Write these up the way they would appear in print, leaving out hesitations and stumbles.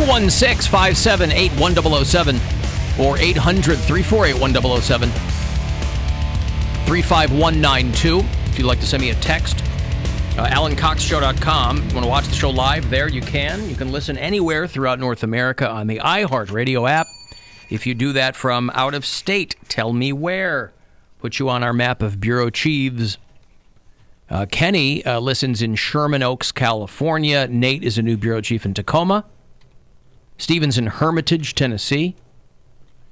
216-578-1007 or 800-348-1007. 35192 if you'd like to send me a text. AlanCoxShow.com. If you want to watch the show live there, you can. You can listen anywhere throughout North America on the iHeartRadio app. If you do that from out of state, tell me where. Put you on our map of bureau chiefs. Kenny listens in Sherman Oaks, California. Nate is a new bureau chief in Tacoma. Steven's in Hermitage, Tennessee.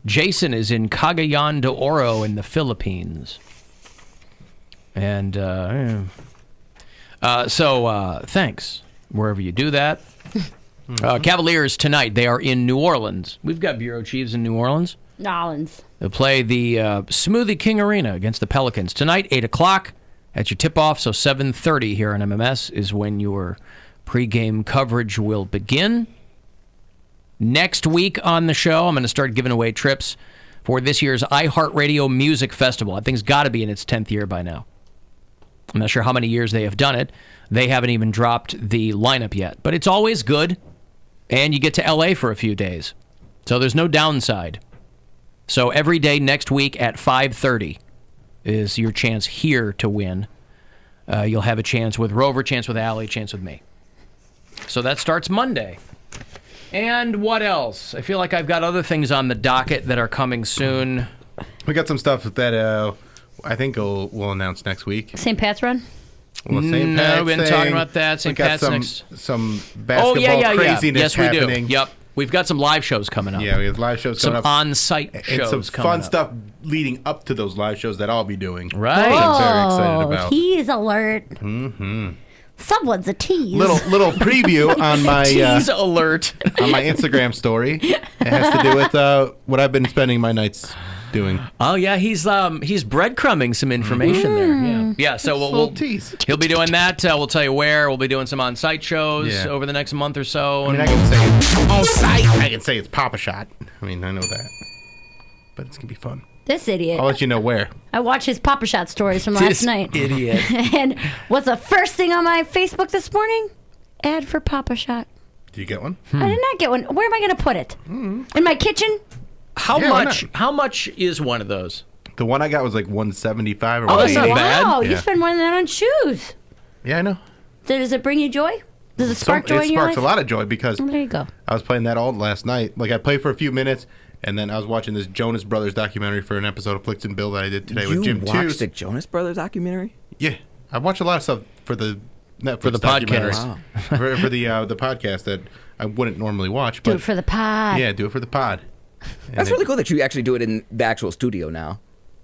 Jason is in Cagayan de Oro in the Philippines. And thanks, wherever you do that. Cavaliers tonight, they are in New Orleans. We've got bureau chiefs in New Orleans. They'll play the Smoothie King Arena against the Pelicans. Tonight, 8 o'clock, at your tip-off, so 7:30 here on MMS is when your pregame coverage will begin. Next week on the show, I'm going to start giving away trips for this year's iHeartRadio Music Festival. I think it's got to be in its 10th year by now. I'm not sure how many years they have done it. They haven't even dropped the lineup yet. But it's always good, and you get to L.A. for a few days. So there's no downside. So every day next week at 5:30 is your chance here to win. You'll have a chance with Rover, chance with Allie, chance with me. So that starts Monday. And what else? I feel like I've got other things on the docket that are coming soon. We got some stuff that I think we'll announce next week. St. Pat's run? Well, St. Pat's we've been talking about that. St. Pat's next. Some basketball craziness happening. Yes, we do. Yep. We've got some live shows coming up. Yeah, we have live shows coming up. Some on-site shows and some coming fun up. stuff leading up to those live shows that I'll be doing. Right. Which I'm very excited about. Tease alert. Mm-hmm. Someone's a tease. Little preview on my tease alert on my Instagram story. It has to do with what I've been spending my nights doing. Oh yeah, he's breadcrumbing some information there. Yeah. So we'll tease. He'll be doing that. We'll tell you where. We'll be doing some on-site shows over the next month or so. I mean, I can say it's on site. I can say it's Papa Shot. I mean, I know that, but it's gonna be fun. This idiot. I'll let you know where. I watched his Papa Shot stories from last night. Idiot. And what's the first thing on my Facebook this morning? Ad for Papa Shot. Did you get one? I did not get one. Where am I going to put it? In my kitchen? How much is one of those? The one I got was like $175 or Oh, that's not $180. bad. Wow, Yeah. you spend more than that on shoes. Yeah, I know. Does it bring you joy? Does it spark joy in your life? It sparks a lot of joy because Well, there you go. I was playing that all last night. Like, I played for a few minutes, and then I was watching this Jonas Brothers documentary for an episode of Flicks and Bill that I did today with Jim You watched the Jonas Brothers documentary? Yeah. I watched a lot of stuff for the Netflix For the podcast. documentaries. Wow. for the podcast that I wouldn't normally watch. Do But it for the pod. yeah, do it for the pod. That's really cool that you actually do it in the actual studio now.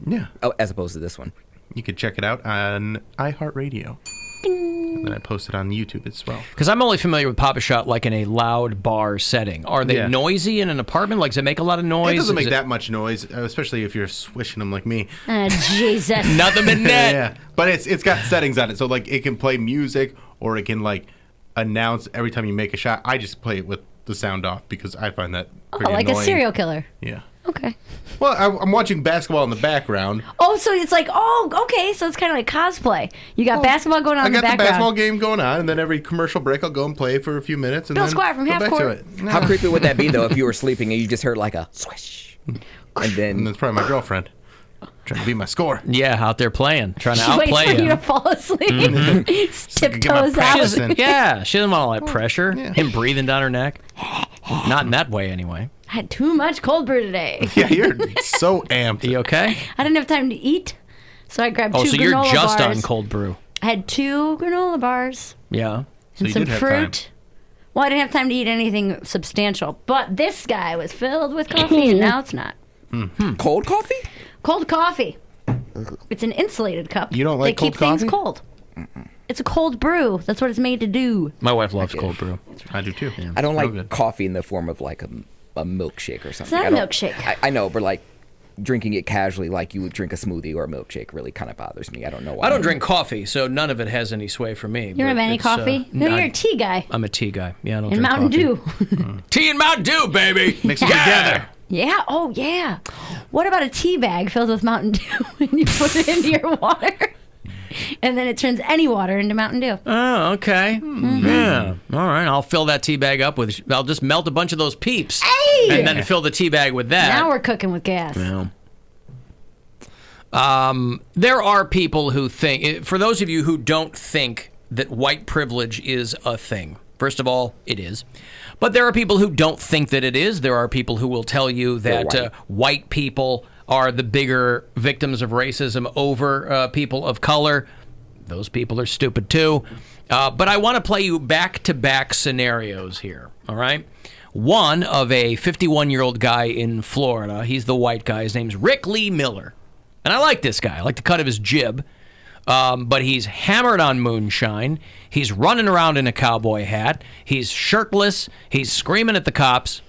Yeah. Oh, as opposed to this one. You can check it out on iHeartRadio. And then I post it on YouTube as well. Because I'm only familiar with Papa Shot like in a loud bar setting. Are they noisy in an apartment? Like, does it make a lot of noise? It doesn't make that much noise, especially if you're swishing them like me. Jesus. Nothing but net. Yeah. But it's got settings on it. So, like, it can play music or it can, like, announce every time you make a shot. I just play it with the sound off because I find that pretty like annoying. a serial killer. Yeah. Okay. Well, I'm watching basketball in the background. Oh, so it's like, okay, so it's kind of like cosplay. You got basketball going on in the background. I got the basketball game going on, and then every commercial break I'll go and play for a few minutes. And Bill then Squire from go Half back Court. to it. How creepy would that be, though, if you were sleeping and you just heard like a swish? And then... And that's probably my girlfriend. Trying to beat my score. Yeah, out there playing, trying to She outplay waits for you him. to fall asleep. Tiptoes out. practice in. Yeah, she doesn't want all that pressure. Him breathing down her neck. Not in that way, anyway. I had too much cold brew today. Yeah, you're so amped. Are you okay? I didn't have time to eat, so I grabbed two so granola you're just bars. on cold brew. I had 2 granola bars Yeah. So and you some did have fruit. time. Well, I didn't have time to eat anything substantial, but this guy was filled with coffee, and now it's not. Cold coffee? Cold coffee. It's an insulated cup. You don't like they keep cold things coffee? cold. It's a cold brew. That's what it's made to do. My wife loves cold brew. I do too. I don't Real like good. coffee in the form of like a milkshake or something. not I a don't- milkshake. I know, but like drinking it casually like you would drink a smoothie or a milkshake really kind of bothers me. I don't know why. I don't drink coffee, so none of it has any sway for me. You don't have any coffee? No, you're a tea guy. I'm a tea guy. Yeah, I don't And drink Mountain coffee. Dew. Tea and Mountain Dew, baby. Mix them together. Yeah. Oh, yeah. What about a tea bag filled with Mountain Dew and you put it into your water? And then it turns any water into Mountain Dew. Oh, okay. Yeah. All right. I'll fill that tea bag up with. I'll just melt a bunch of those Peeps. Hey! And then fill the tea bag with that. Now we're cooking with gas. Yeah. There are people who think. For those of you who don't think that white privilege is a thing, first of all, it is. But there are people who don't think that it is. There are people who will tell you that white people are the bigger victims of racism over people of color. Those people are stupid too. But I want to play you back-to-back scenarios here, all right? One of a 51-year-old guy in Florida. He's the white guy. His name's Rick Lee Miller. And I like this guy. I like the cut of his jib. But he's hammered on moonshine. He's running around in a cowboy hat. He's shirtless. He's screaming at the cops.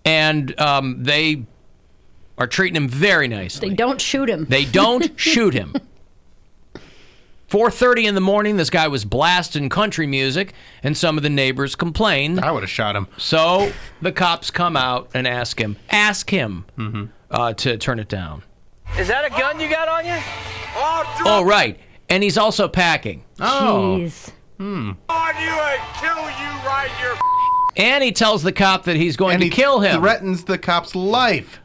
And they are treating him very nicely. They don't shoot him. They don't shoot him. 4:30 in the morning, this guy was blasting country music, and some of the neighbors complained. I would have shot him. So the cops come out and ask him to turn it down. Is that a gun you got on you? Oh, right. And he's also packing. Jeez. On you and kill you right here. And he tells the cop that he's going to kill him. Threatens the cop's life.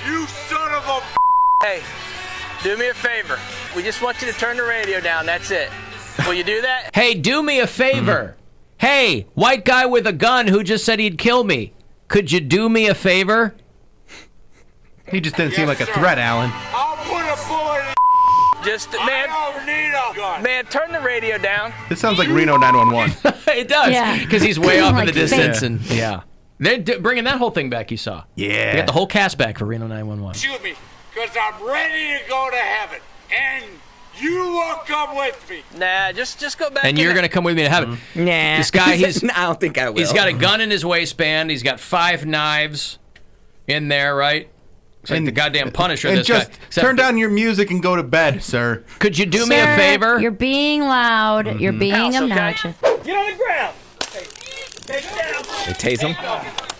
You son of a. Hey, do me a favor. We just want you to turn the radio down. That's it. Will you do that? Hey, do me a favor. Hey, white guy with a gun who just said he'd kill me. Could you do me a favor? He just didn't seem like a threat, Alan. I'll put a bullet in. Just, man. I don't need a gun. Man, turn the radio down. This sounds like Reno 911. It does. Yeah. Because he's way off in Like the distance. fake. And yeah. They're bringing that whole thing back, you saw. Yeah. They got the whole cast back for Reno 911. Shoot me, because I'm ready to go to heaven. And you will come with me. Nah, just go back. And you're going to come with me to heaven. Nah. This guy, I don't think I will. he's got a gun in his waistband. He's got 5 knives in there, right? It's like the goddamn Punisher. And this just guy. turn down your music and go to bed, sir. Could you do me a Sir, favor? You're being loud. You're being House, okay? obnoxious. Get on the ground. Hey, get down. They tase him.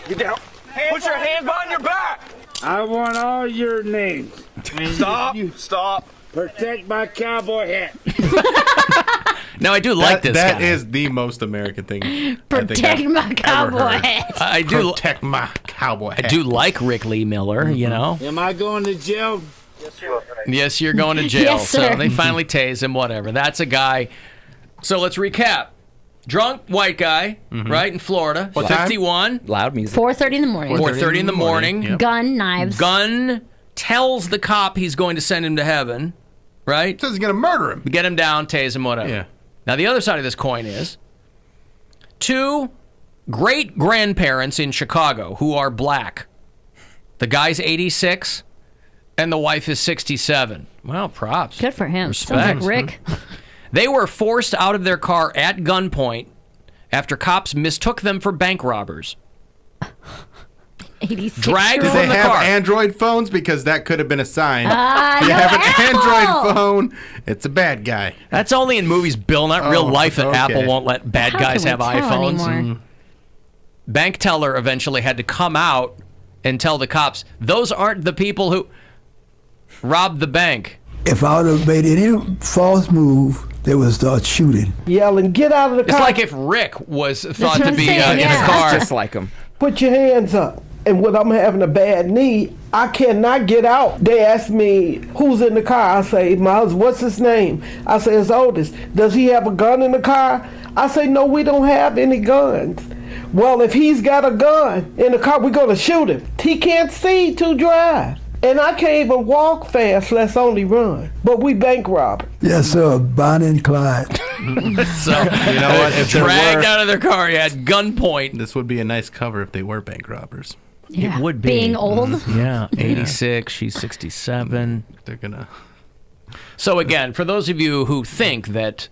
Get down. Put your hands behind your back. I want all your names. Stop. Stop. Protect my cowboy hat. No, I do like this That guy. is the most American thing. Protect my cowboy hat. I do. Protect my cowboy hat. I do like Rick Lee Miller. You know. Am I going to jail? Yes, you're going to jail. Yes, sir. So they finally tase him. Whatever. That's a guy. So let's recap. Drunk white guy, right in Florida. What time? 51. Loud music. 4:30 in the morning. 4:30 in the morning. Yep. Gun, knives. Gun tells the cop he's going to send him to heaven, right? Says he's gonna murder him. Get him down, tase him, whatever. Yeah. Now, the other side of this coin is 2 great-grandparents in Chicago who are black. The guy's 86, and the wife is 67. Well, props. Good for him. Respect. Sounds like Rick. They were forced out of their car at gunpoint after cops mistook them for bank robbers. 86. Dragged Did from they the have car. Android phones? Because that could have been a sign. If you no have an Apple! Android phone, it's a bad guy. That's only in movies, Bill, not real Oh, life that okay. Apple won't let bad How guys can have we tell iPhones. anymore? Bank teller eventually had to come out and tell the cops, those aren't the people who robbed the bank. If I would have made any false move, they would start shooting. Yelling, get out of the It's car. like if Rick was thought what to I'm be saying, in yeah. a car. Just like him. Put your hands up. And when I'm having a bad knee, I cannot get out. They ask me, who's in the car? I say, my husband. What's his name? I say, it's Otis. Does he have a gun in the car? I say, no, we don't have any guns. Well, if he's got a gun in the car, we're going to shoot him. He can't see to drive. And I can't even walk fast, let's only run. But we bank robbers. Yes, sir. Bonnie and Clyde. So, You know what? If there dragged were, out of their car, he had gunpoint. this would be a nice cover if they were bank robbers. Yeah. It would be. Being old. Yeah, 86, she's 67. They're gonna. So again, for those of you who think that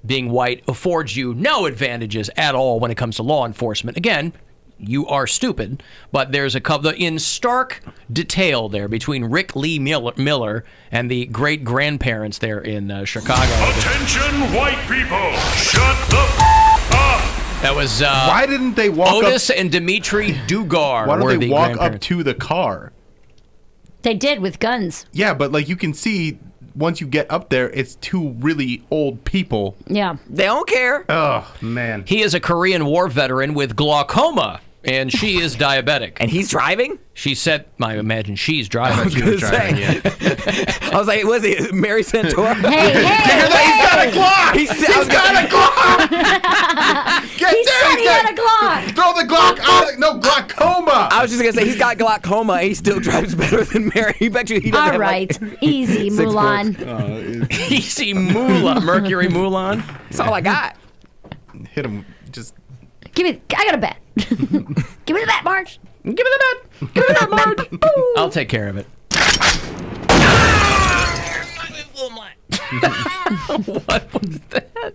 being white affords you no advantages at all when it comes to law enforcement, again, you are stupid. But there's a couple in stark detail there between Rick Lee Miller and the great grandparents there in Chicago. Attention, white people! Shut the f*** up! That was Why didn't they walk Otis up? and Dimitri Dugar. Why were don't they the walk up grandparents. to the car? They did with guns. Yeah, but like you can see once you get up there, it's two really old people. Yeah. They don't care. Oh, man. He is a Korean War veteran with glaucoma, and she is diabetic. And he's driving? She said, I imagine she's driving. She was driving, yeah. I was like, was it Mary Santora? Hey, He's got a Glock! He's got a Glock! Get He there! said he had a Glock. Throw the Glock out! No, glaucoma! I was just going to say, he's got glaucoma and he still drives better than Mary. Bet you he doesn't All have, right. like, Easy, 6 Mulan. points. Easy Mulan. Mercury Mulan. That's all I got. Hit him. Just. I got a bet. Give me the bet, Marge. Give me the bet. Give me that, Marge. I'll take care of it. What was that?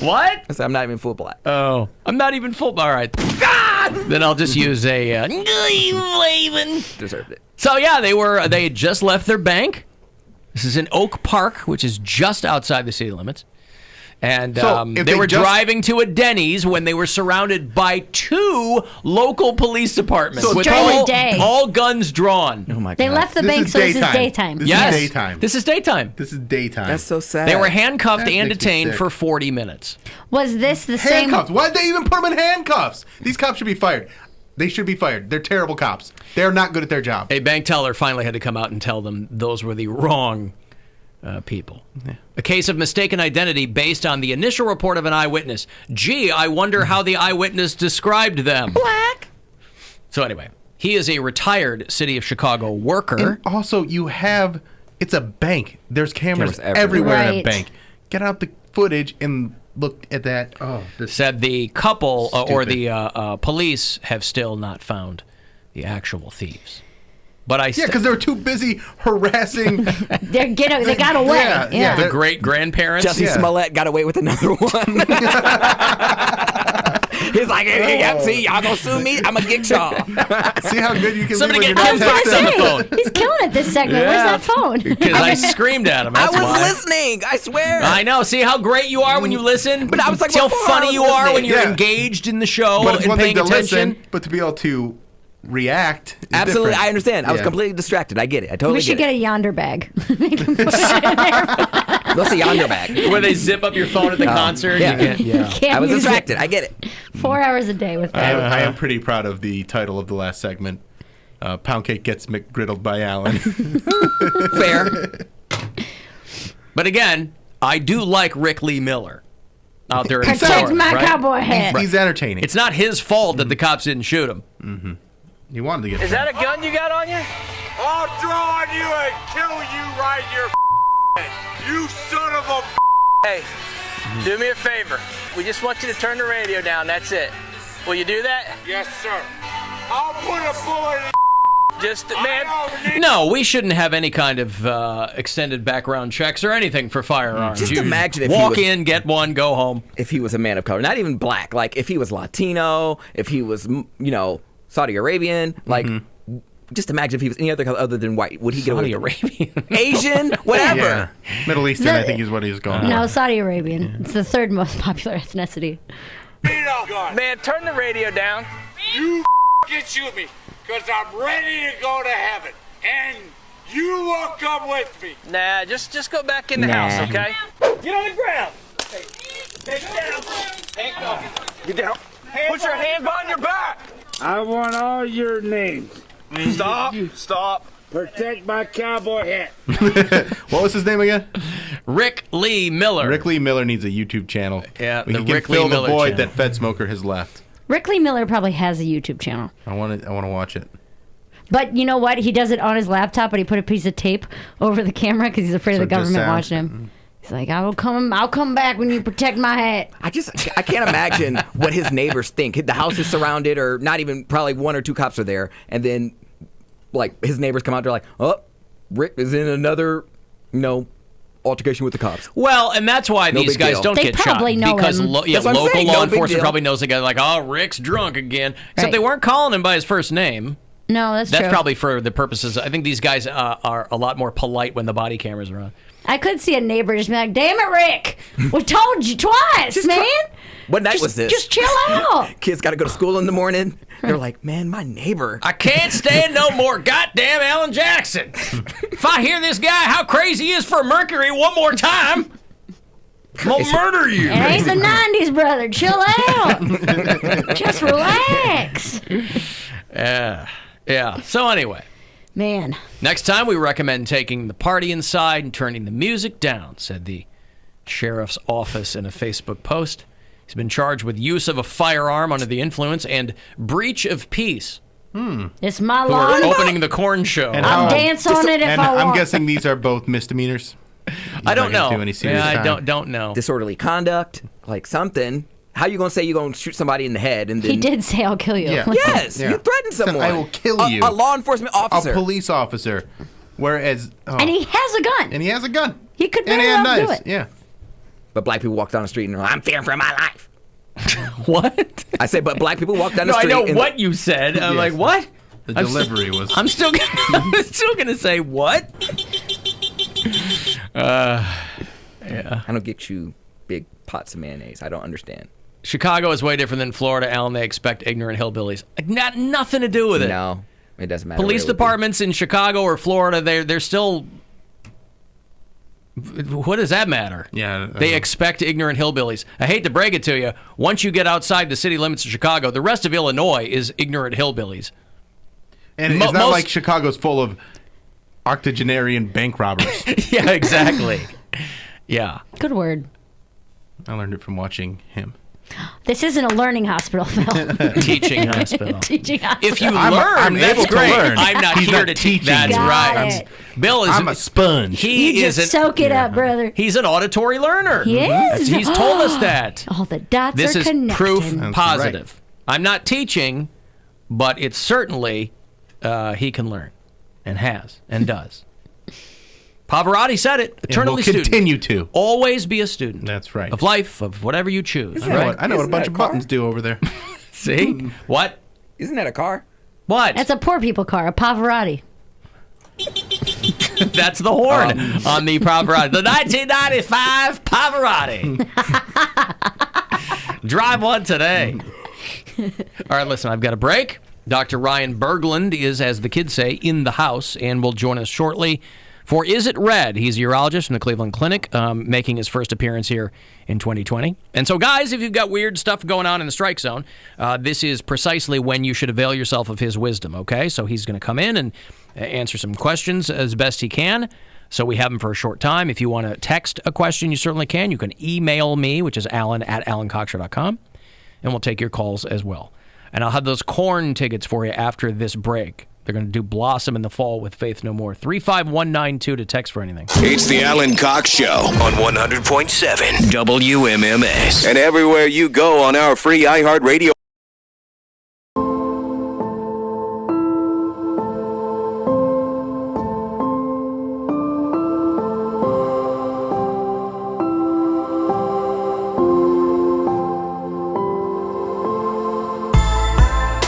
What? I said, I'm not even full black. Oh, I'm not even full. All right. Then I'll just use a. Deserved it. So yeah, they had just left their bank. This is in Oak Park, which is just outside the city limits. And they were driving to a Denny's when they were surrounded by 2 local police departments with all guns drawn. Oh my God. They left the bank, so this is daytime. This is daytime. This is daytime. This is daytime. That's so sad. They were handcuffed That and makes me detained sick. for 40 minutes. Was this the same? Handcuffs. Why'd they even put them in handcuffs? These cops should be fired. They should be fired. They're terrible cops. They're not good at their job. A bank teller finally had to come out and tell them those were the wrong people. Yeah. A case of mistaken identity based on the initial report of an eyewitness. Gee, I wonder how the eyewitness described them. Black. So anyway, he is a retired City of Chicago worker. And also, it's a bank. There's cameras everywhere Right. in a bank. Get out the footage and look at that. Oh, said the couple or Stupid. the police have still not found the actual thieves. But because they were too busy harassing. They got away. Yeah. The great grandparents. Jussie Smollett got away with another one. He's like, hey, see, y'all gonna sue me? I'm gonna get y'all. See how good you can Somebody be when get you're not Ken Fox on the phone. He's killing it this segment. Where's that phone? Because I screamed at him. That's I was why. listening. I swear. I know. See how great you are when you listen? But I was like, see how before, funny I was you are when listening. you're Yeah. engaged in the show But it's and one thing paying to attention. listen, but to be able to react. Is Absolutely, different. I understand. I was Yeah. completely distracted. I get it. I totally We should get get a yonder bag. Make him put it in there. it. What's a yonder bag? Where they zip up your phone at the concert. yeah. Can't I was use distracted. it. I get it. 4 hours a day with that. I am pretty proud of the title of the last segment. Poundcake gets McGriddled by Alan. Fair. But again, I do like Rick Lee Miller out there in Protect Florida, my right? cowboy hat. He's entertaining. It's not his fault that the cops didn't shoot him. Mm-hmm. He wanted to get. Is that a gun you got on you? I'll draw on you and kill you right in your head. You son of a Hey, do me a favor. We just want you to turn the radio down. That's it. Will you do that? Yes, sir. I'll put a bullet in Just, man. No, we shouldn't have any kind of extended background checks or anything for firearms. Just You imagine if he walk was- in, get one, go home. If he was a man of color, not even black, like if he was Latino, if he was, Saudi Arabian, like, just imagine if he was any other color other than white. Would he get away Saudi with it? Arabian. Asian? Whatever. Yeah. Middle Eastern, I think, is what he's going. No, for. Saudi Arabian. It's the 3rd most popular ethnicity. Man, turn the radio down. You can shoot me, because I'm ready to go to heaven. And you will come with me. Nah, just go back in the house, okay? Get on the ground. Hey, get down. Handcuff. Get down. Put your hand behind your back. I want all your names. Stop. Protect my cowboy hat. What was his name again? Rick Lee Miller. Rick Lee Miller needs a YouTube channel. Yeah, we the can Rick Lee fill the Miller void channel. that Fed Smoker has left. Rick Lee Miller probably has a YouTube channel. I want to watch it. But you know what? He does it on his laptop, but he put a piece of tape over the camera because he's afraid of the So just government sound. watching him. He's like, I'll come back when you protect my hat. I can't imagine what his neighbors think. The house is surrounded, or not even, probably 1 or 2 cops are there, and then, like, his neighbors come out, they're like, oh, Rick is in another, altercation with the cops. Well, and that's why No these big guys deal. don't They get shot. probably know Because him. That's what I'm local saying, law no big enforcement deal. probably knows the guy, like, oh, Rick's drunk again. Except Right. they weren't calling him by his first name. No, that's true. Probably for the purposes. I think these guys are a lot more polite when the body cameras are on. I could see a neighbor just be like, damn it, Rick. We told you twice, man. What night was this? Just chill out. Kids got to go to school in the morning. They're like, man, my neighbor. I can't stand no more goddamn Alan Jackson. If I hear this guy, how crazy he is for Mercury one more time, I'm going to murder you. It ain't the 90s, brother. Chill out. Just relax. Yeah. So anyway. Man. Next time, we recommend taking the party inside and turning the music down, said the sheriff's office in a Facebook post. He's been charged with use of a firearm under the influence and breach of peace. It's my Who are lawn. opening the corn show. And I'll dance on it if I want. I'm guessing these are both misdemeanors. I don't know. Do any serious I time. don't know. Disorderly conduct, like something. How you going to say you're going to shoot somebody in the head? And then... He did say, I'll kill you. Yeah. Yes, Yeah. you threatened someone. I will kill you. A law enforcement officer. A police officer. Whereas... And he has a gun. And he has a gun. He could And very he had well do knives. it. Yeah. But black people walk down the street and they're like, I'm fearing for my life. What? I said, but black people walk down the No, I street. know and what you said. I'm Yes. like, what? The delivery was... I'm still gonna say what? Yeah. I don't get you big pots of mayonnaise. I don't understand. Chicago is way different than Florida, Alan. They expect ignorant hillbillies. Like, nothing to do with it. No, it doesn't matter. Police where it would be. departments in Chicago or Florida, they're still. What does that matter? Yeah. They expect ignorant hillbillies. I hate to break it to you. Once you get outside the city limits of Chicago, the rest of Illinois is ignorant hillbillies. And it's not like Chicago's full of octogenarian bank robbers. Yeah, exactly. Yeah. Good word. I learned it from watching him. This isn't a learning hospital, Phil. Teaching hospital. Teaching hospital. If you I'm learn, able that's to great. learn. I'm not He's here not to teach. teaching. That's Got right. it. Bill is. I'm a sponge. He You is just soak it up, brother. He's an auditory learner. He is. He's told us that. All the dots This are is connected. proof That's positive. I'm not teaching, but it's certainly he can learn, and has, and does. Pavarotti said it. Eternally And will student. continue to. Always be a student. That's right. Of life, of whatever you choose. I know what a Isn't bunch that of a car? buttons do over there. See? What? Isn't that a car? What? That's a poor people car, a Pavarotti. That's the horn on the Pavarotti. The 1995 Pavarotti. Drive one today. All right, listen, I've got a break. Dr. Ryan Berglund is, as the kids say, in the house and will join us shortly for Is It Red? He's a urologist from the Cleveland Clinic, making his first appearance here in 2020. And so, guys, if you've got weird stuff going on in the strike zone, this is precisely when you should avail yourself of his wisdom, okay? So he's going to come in and answer some questions as best he can. So we have him for a short time. If you want to text a question, you certainly can. You can email me, which is alan@alancockshow.com, and we'll take your calls as well. And I'll have those corn tickets for you after this break. They're going to do Blossom in the Fall with Faith No More. 35192 to text for anything. It's the Alan Cox Show on 100.7 WMMS. And everywhere you go on our free iHeartRadio